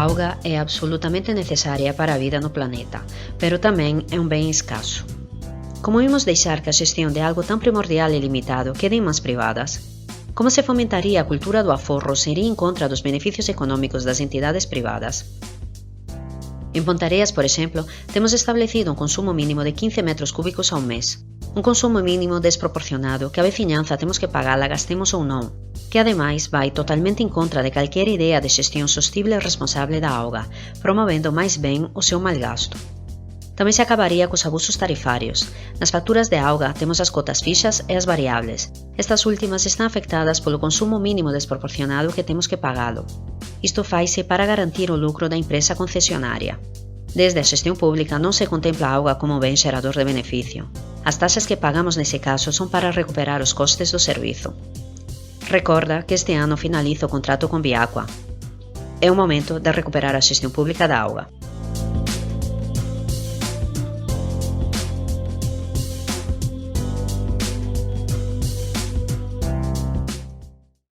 auga é absolutamente necessária para a vida no planeta, pero tamén é um bem escasso. Como vimos deixar que a xestión de algo tan primordial e limitado quede en mãos privadas? Como se fomentaría a cultura do aforro se iría en contra dos beneficios económicos das entidades privadas? En Pontareas, por exemplo, temos establecido un consumo mínimo de 15 metros cúbicos ao mes. Un consumo mínimo desproporcionado que a veciñanza temos que pagala gastemos ou non, que ademais vai totalmente en contra de calquera idea de xestión sostible e responsable da auga, promovendo máis ben o seu malgasto. Tamén se acabaría cos abusos tarifarios. Nas facturas de auga temos as cotas fixas e as variables. Estas últimas están afectadas polo consumo mínimo desproporcionado que temos que pagalo. Isto faise para garantir o lucro da empresa concesionaria. Desde a xestión pública non se contempla a auga como ben xerador de beneficio. As taxas que pagamos nese caso son para recuperar os costes do servizo. Recorda que este ano finaliza o contrato con Viacqua. É o momento de recuperar a xestión pública da auga.